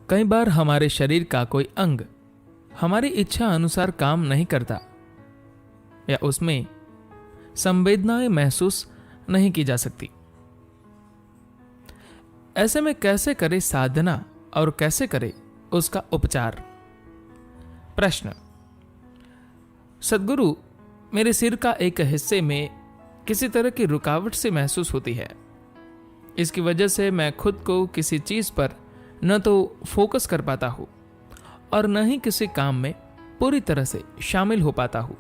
कई बार हमारे शरीर का कोई अंग हमारी इच्छा अनुसार काम नहीं करता या उसमें संवेदनाएं महसूस नहीं की जा सकती। ऐसे में कैसे करें साधना और कैसे करें उसका उपचार? प्रश्न: सद्गुरु, मेरे सिर का एक हिस्से में किसी तरह की रुकावट से महसूस होती है। इसकी वजह से मैं खुद को किसी चीज पर न तो फोकस कर पाता हूं और न ही किसी काम में पूरी तरह से शामिल हो पाता हूं।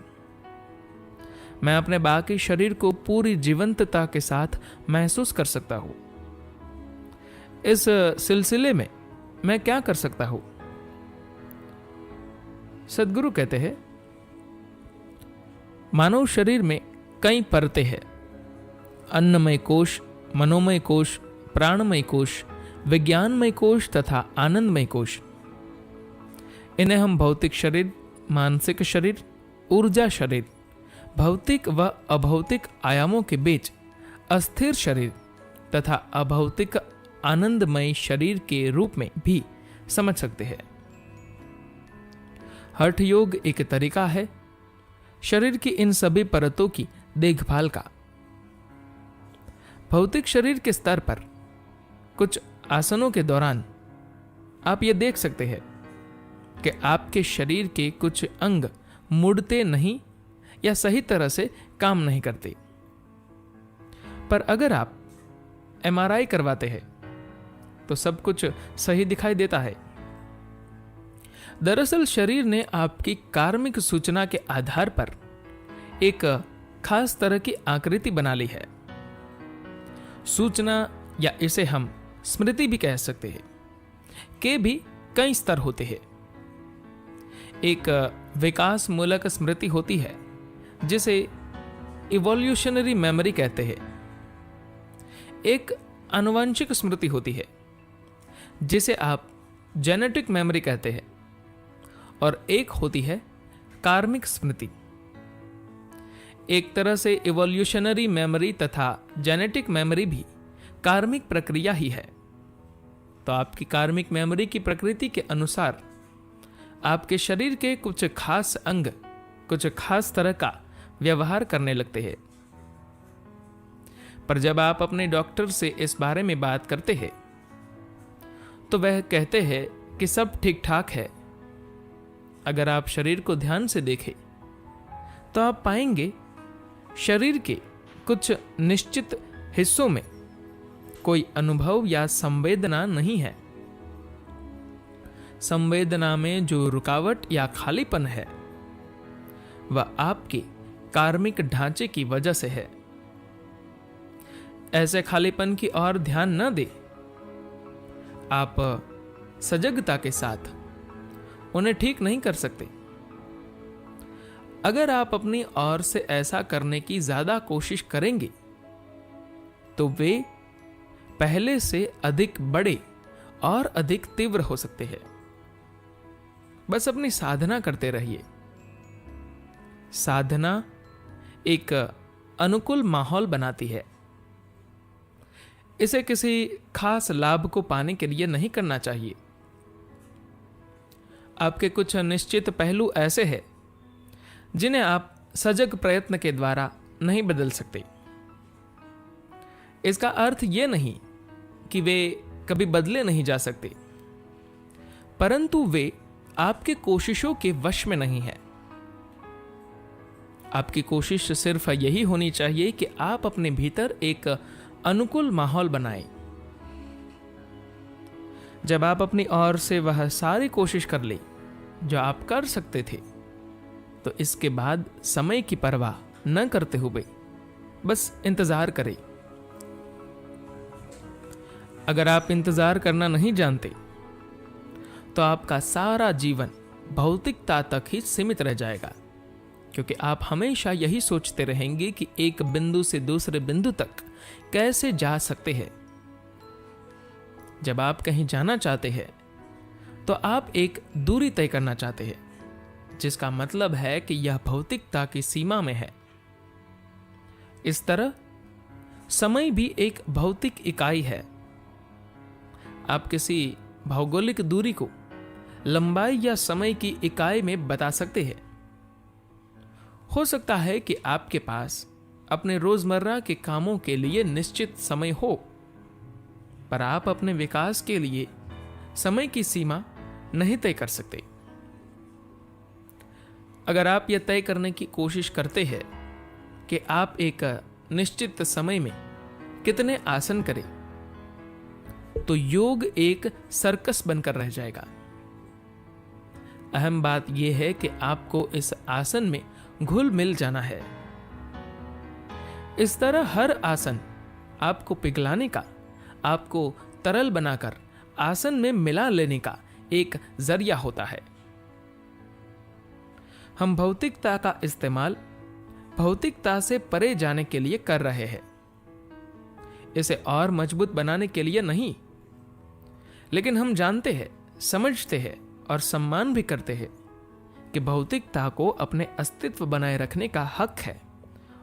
मैं अपने बाकी शरीर को पूरी जीवंतता के साथ महसूस कर सकता हूं। इस सिलसिले में मैं क्या कर सकता हूं? सद्गुरु कहते हैं, मानव शरीर में कई परतें हैं। अन्नमय कोश, मनोमय कोश, प्राणमय कोश, विज्ञानमय कोश तथा आनंदमय कोश। इन्हें हम भौतिक शरीर, मानसिक शरीर, ऊर्जा शरीर, भौतिक व अभौतिक आयामों के बीच अस्थिर शरीर तथा अभौतिक आनंदमय शरीर के रूप में भी समझ सकते हैं। हठ योग एक तरीका है शरीर की इन सभी परतों की देखभाल का। भौतिक शरीर के स्तर पर कुछ आसनों के दौरान आप ये देख सकते हैं कि आपके शरीर के कुछ अंग मुड़ते नहीं या सही तरह से काम नहीं करते। पर अगर आप एमआरआई करवाते हैं तो सब कुछ सही दिखाई देता है। दरअसल शरीर ने आपकी कार्मिक सूचना के आधार पर एक खास तरह की आकृति बना ली है। सूचना, या इसे हम स्मृति भी कह सकते हैं, के भी कई स्तर होते हैं। एक विकास मूलक स्मृति होती है जिसे इवोल्यूशनरी मेमोरी कहते हैं। एक आनुवंशिक स्मृति होती है जिसे आप जेनेटिक मेमोरी कहते हैं, और एक होती है कार्मिक स्मृति। एक तरह से इवोल्यूशनरी मेमोरी तथा जेनेटिक मेमोरी भी कार्मिक प्रक्रिया ही है। तो आपकी कार्मिक मेमोरी की प्रकृति के अनुसार आपके शरीर के कुछ खास अंग कुछ खास तरह का व्यवहार करने लगते हैं। पर जब आप अपने डॉक्टर से इस बारे में बात करते हैं तो वह कहते हैं कि सब ठीक ठाक है। अगर आप शरीर को ध्यान से देखें तो आप पाएंगे शरीर के कुछ निश्चित हिस्सों में कोई अनुभव या संवेदना नहीं है। संवेदना में जो रुकावट या खालीपन है वह आपके कार्मिक ढांचे की वजह से है। ऐसे खालीपन की ओर ध्यान न दे। आप सजगता के साथ उन्हें ठीक नहीं कर सकते। अगर आप अपनी ओर से ऐसा करने की ज्यादा कोशिश करेंगे तो वे पहले से अधिक बड़े और अधिक तीव्र हो सकते हैं। बस अपनी साधना करते रहिए। साधना एक अनुकूल माहौल बनाती है। इसे किसी खास लाभ को पाने के लिए नहीं करना चाहिए। आपके कुछ निश्चित पहलू ऐसे हैं जिन्हें आप सजग प्रयत्न के द्वारा नहीं बदल सकते। इसका अर्थ यह नहीं कि वे कभी बदले नहीं जा सकते, परंतु वे आपके कोशिशों के वश में नहीं है। आपकी कोशिश सिर्फ यही होनी चाहिए कि आप अपने भीतर एक अनुकूल माहौल बनाएं। जब आप अपनी ओर से वह सारी कोशिश कर ले जो आप कर सकते थे, तो इसके बाद समय की परवाह न करते हुए बस इंतजार करें। अगर आप इंतजार करना नहीं जानते तो आपका सारा जीवन भौतिकता तक ही सीमित रह जाएगा, क्योंकि आप हमेशा यही सोचते रहेंगे कि एक बिंदु से दूसरे बिंदु तक कैसे जा सकते हैं। जब आप कहीं जाना चाहते हैं तो आप एक दूरी तय करना चाहते हैं, जिसका मतलब है कि यह भौतिकता की सीमा में है। इस तरह समय भी एक भौतिक इकाई है। आप किसी भौगोलिक दूरी को लंबाई या समय की इकाई में बता सकते हैं। हो सकता है कि आपके पास अपने रोजमर्रा के कामों के लिए निश्चित समय हो, पर आप अपने विकास के लिए समय की सीमा नहीं तय कर सकते। अगर आप यह तय करने की कोशिश करते हैं कि आप एक निश्चित समय में कितने आसन करें, तो योग एक सर्कस बनकर रह जाएगा। अहम बात यह है कि आपको इस आसन में घुल मिल जाना है। इस तरह हर आसन आपको पिघलाने का, आपको तरल बनाकर आसन में मिला लेने का एक जरिया होता है। हम भौतिकता का इस्तेमाल भौतिकता से परे जाने के लिए कर रहे हैं, इसे और मजबूत बनाने के लिए नहीं। लेकिन हम जानते हैं, समझते हैं और सम्मान भी करते हैं कि भौतिकता को अपने अस्तित्व बनाए रखने का हक है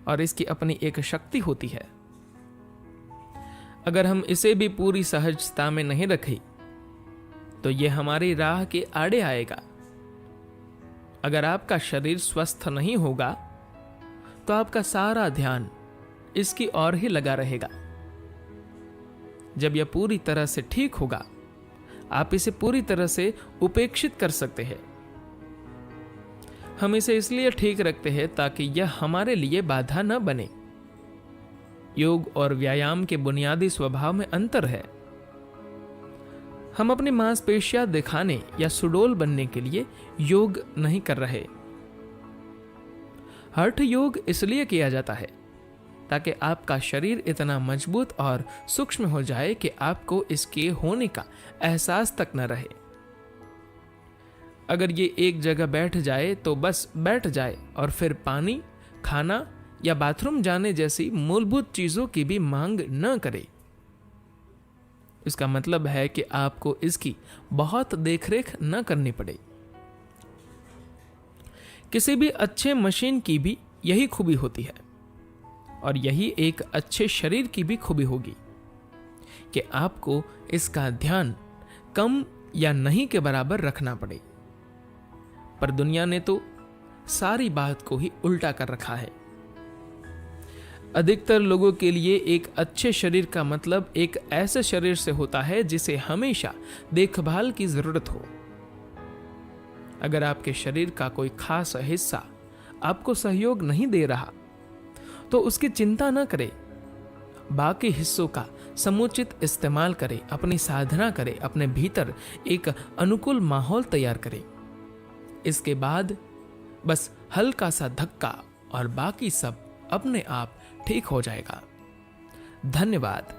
और इसकी अपनी एक शक्ति होती है। अगर हम इसे भी पूरी सहजता में नहीं रखें, तो यह हमारी राह के आड़े आएगा। अगर आपका शरीर स्वस्थ नहीं होगा, तो आपका सारा ध्यान इसकी ओर ही लगा रहेगा। जब यह पूरी तरह से ठीक होगा, आप इसे पूरी तरह से उपेक्षित कर सकते हैं। हम इसे इसलिए ठीक रखते हैं ताकि यह हमारे लिए बाधा न बने। योग और व्यायाम के बुनियादी स्वभाव में अंतर है। हम अपनी मांसपेशियां दिखाने या सुडौल बनने के लिए योग नहीं कर रहे। हठ योग इसलिए किया जाता है ताकि आपका शरीर इतना मजबूत और सूक्ष्म हो जाए कि आपको इसके होने का एहसास तक न रहे। अगर ये एक जगह बैठ जाए तो बस बैठ जाए और फिर पानी, खाना या बाथरूम जाने जैसी मूलभूत चीजों की भी मांग न करे। इसका मतलब है कि आपको इसकी बहुत देखरेख न करनी पड़े। किसी भी अच्छे मशीन की भी यही खूबी होती है और यही एक अच्छे शरीर की भी खूबी होगी कि आपको इसका ध्यान कम या नहीं के बराबर रखना पड़े। पर दुनिया ने तो सारी बात को ही उल्टा कर रखा है। अधिकतर लोगों के लिए एक अच्छे शरीर का मतलब एक ऐसे शरीर से होता है जिसे हमेशा देखभाल की जरूरत हो। अगर आपके शरीर का कोई खास हिस्सा आपको सहयोग नहीं दे रहा, तो उसकी चिंता न करें। बाकी हिस्सों का समुचित इस्तेमाल करें, अपनी साधना करें, अपने भीतर एक अनुकूल माहौल तैयार करें। इसके बाद बस हल्का सा धक्का और बाकी सब अपने आप ठीक हो जाएगा। धन्यवाद।